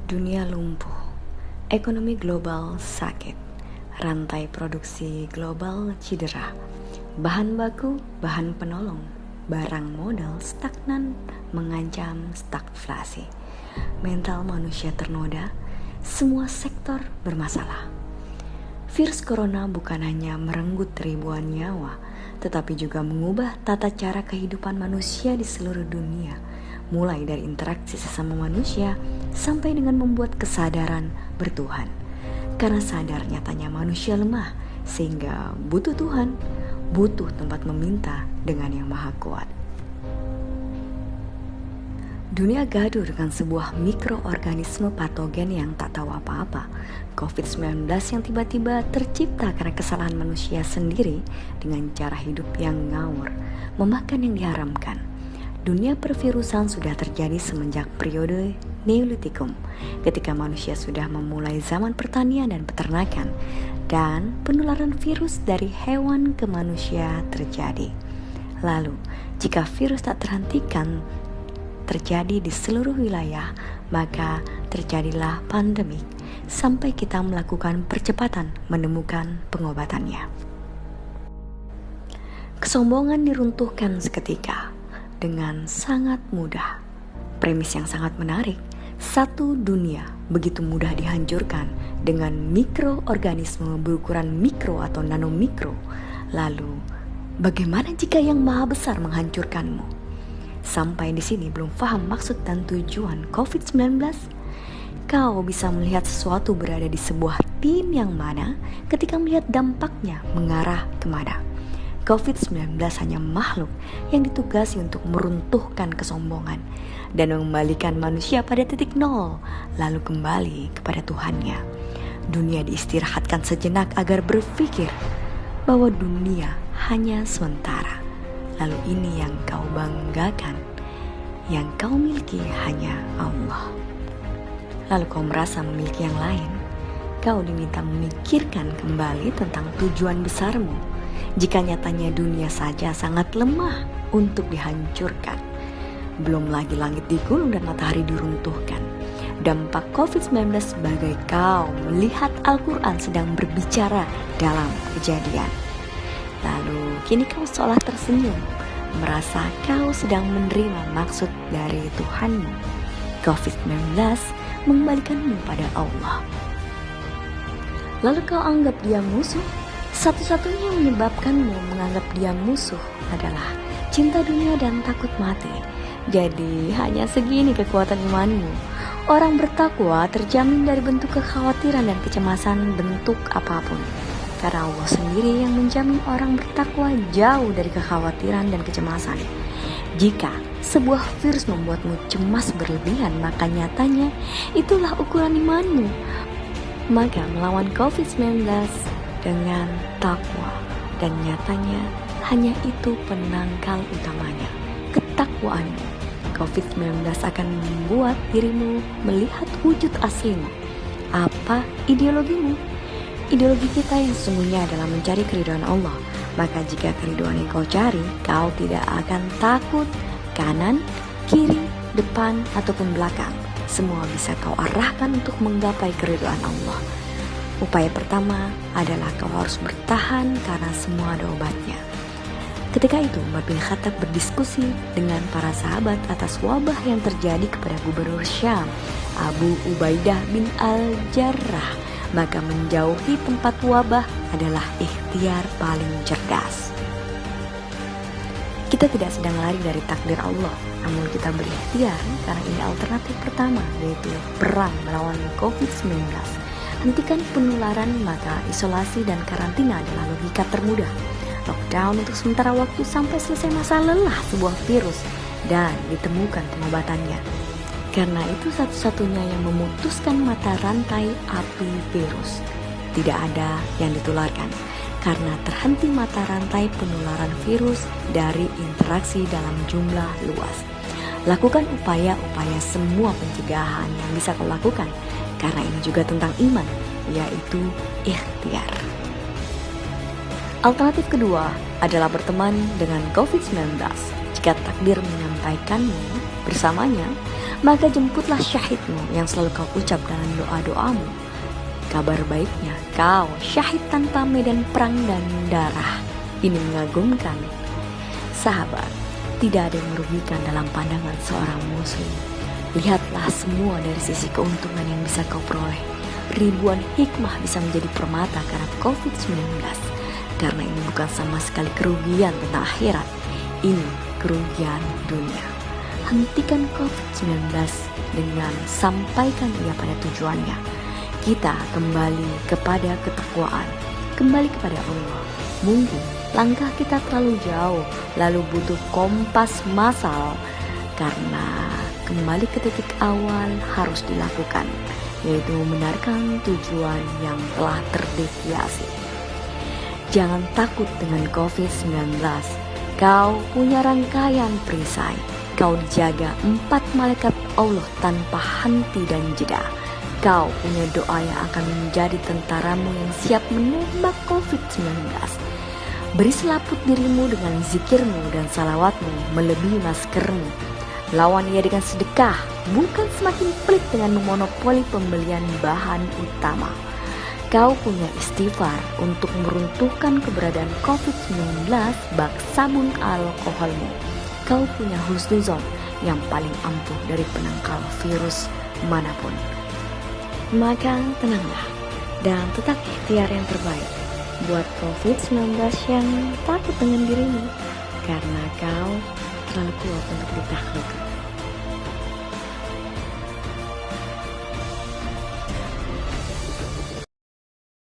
Dunia lumpuh, ekonomi global sakit, rantai produksi global cedera, bahan baku, bahan penolong, barang modal stagnan mengancam stagflasi, mental manusia ternoda, semua sektor bermasalah. Virus corona bukan hanya merenggut ribuan nyawa, tetapi juga mengubah tata cara kehidupan manusia di seluruh dunia, mulai dari interaksi sesama manusia sampai dengan membuat kesadaran bertuhan. Karena sadar nyatanya manusia lemah, sehingga butuh Tuhan, butuh tempat meminta dengan yang maha kuat. Dunia gaduh dengan sebuah mikroorganisme patogen yang tak tahu apa-apa, COVID-19 yang tiba-tiba tercipta karena kesalahan manusia sendiri dengan cara hidup yang ngawur, memakan yang diharamkan. Dunia pervirusan sudah terjadi semenjak periode Neolitikum, ketika manusia sudah memulai zaman pertanian dan peternakan, dan penularan virus dari hewan ke manusia terjadi. Lalu, jika virus tak terhentikan terjadi di seluruh wilayah, maka terjadilah pandemik sampai kita melakukan percepatan menemukan pengobatannya. Kesombongan diruntuhkan seketika dengan sangat mudah. Premis yang sangat menarik, satu dunia begitu mudah dihancurkan dengan mikroorganisme berukuran mikro atau nanomikro. Lalu, bagaimana jika yang maha besar menghancurkanmu? Sampai di sini belum paham maksud dan tujuan COVID-19? Kau bisa melihat sesuatu berada di sebuah tim yang mana ketika melihat dampaknya mengarah kemana. COVID-19 hanya makhluk yang ditugasi untuk meruntuhkan kesombongan dan mengembalikan manusia pada titik nol, lalu kembali kepada Tuhannya. Dunia diistirahatkan sejenak agar berpikir bahwa dunia hanya sementara. Lalu ini yang kau banggakan, yang kau miliki hanya Allah. Lalu kau merasa memiliki yang lain. Kau diminta memikirkan kembali tentang tujuan besarmu. Jika nyatanya dunia saja sangat lemah untuk dihancurkan, belum lagi langit digulung dan matahari diruntuhkan. Dampak COVID-19 sebagai kau melihat Al-Quran sedang berbicara dalam Kejadian. Lalu kini kau seolah tersenyum, merasa kau sedang menerima maksud dari Tuhanmu. COVID-19 mengembalikanmu pada Allah. Lalu kau anggap dia musuh. Satu-satunya yang menyebabkanmu menganggap dia musuh adalah cinta dunia dan takut mati. Jadi hanya segini kekuatan imanmu. Orang bertakwa terjamin dari bentuk kekhawatiran dan kecemasan bentuk apapun. Karena Allah sendiri yang menjamin orang bertakwa jauh dari kekhawatiran dan kecemasan. Jika sebuah virus membuatmu cemas berlebihan, maka nyatanya itulah ukuran imanmu. Maka melawan COVID-19 dengan takwa, dan nyatanya hanya itu penangkal utamanya, ketakwaanmu. COVID-19 akan membuat dirimu melihat wujud aslimu. Apa ideologimu? Ideologi kita yang sesungguhnya adalah mencari keridhaan Allah. Maka jika keridhaan yang kau cari, kau tidak akan takut kanan, kiri, depan, ataupun belakang. Semua bisa kau arahkan untuk menggapai keridhaan Allah. Upaya pertama adalah kau harus bertahan karena semua ada obatnya. Ketika itu Umar bin Khattab berdiskusi dengan para sahabat atas wabah yang terjadi kepada gubernur Syam, Abu Ubaidah bin Al-Jarrah. Maka menjauhi tempat wabah adalah ikhtiar paling cerdas. Kita tidak sedang lari dari takdir Allah, namun kita berikhtiar karena ini alternatif pertama, yaitu perang melawan COVID-19. Hentikan penularan, maka isolasi dan karantina adalah logika termudah. Lockdown untuk sementara waktu sampai selesai masa lelah sebuah virus dan ditemukan pengobatannya. Karena itu satu-satunya yang memutuskan mata rantai api virus. Tidak ada yang ditularkan, karena terhenti mata rantai penularan virus dari interaksi dalam jumlah luas. Lakukan upaya-upaya semua pencegahan yang bisa kau lakukan, karena ini juga tentang iman, yaitu ikhtiar. Alternatif kedua adalah berteman dengan COVID-19. Jika takdir menyampaikanmu bersamanya, maka jemputlah syahidmu yang selalu kau ucap dalam doa-doamu. Kabar baiknya, kau syahid tanpa medan perang dan darah. Ini mengagumkan. Sahabat, tidak ada yang merugikan dalam pandangan seorang muslim. Lihatlah semua dari sisi keuntungan yang bisa kau peroleh. Ribuan hikmah bisa menjadi permata karena COVID-19. Karena ini bukan sama sekali kerugian tentang akhirat. Ini kerugian dunia. Hentikan COVID-19 dengan sampaikan ia pada tujuannya. Kita kembali kepada ketakwaan, kembali kepada Allah. Mungkin langkah kita terlalu jauh, lalu butuh kompas massal, karena kembali ke titik awal harus dilakukan, yaitu membenarkan tujuan yang telah terdeviasi. Jangan takut dengan COVID-19. Kau punya rangkaian perisai. Kau dijaga 4 malaikat Allah tanpa henti dan jeda. Kau punya doa yang akan menjadi tentaramu yang siap menembak COVID-19. Beri selaput dirimu dengan zikirmu dan salawatmu melebihi maskermu. Lawan ia dengan sedekah, bukan semakin pelit dengan memonopoli pembelian bahan utama. Kau punya istighfar untuk meruntuhkan keberadaan COVID-19 bak sabun alkoholmu. Kau punya husnuzon yang paling ampuh dari penangkal virus manapun. Maka tenanglah dan tetap ikhtiar yang terbaik buat COVID-19 yang takut dengan dirimu, karena kau terlalu kuat untuk ditaklukkan.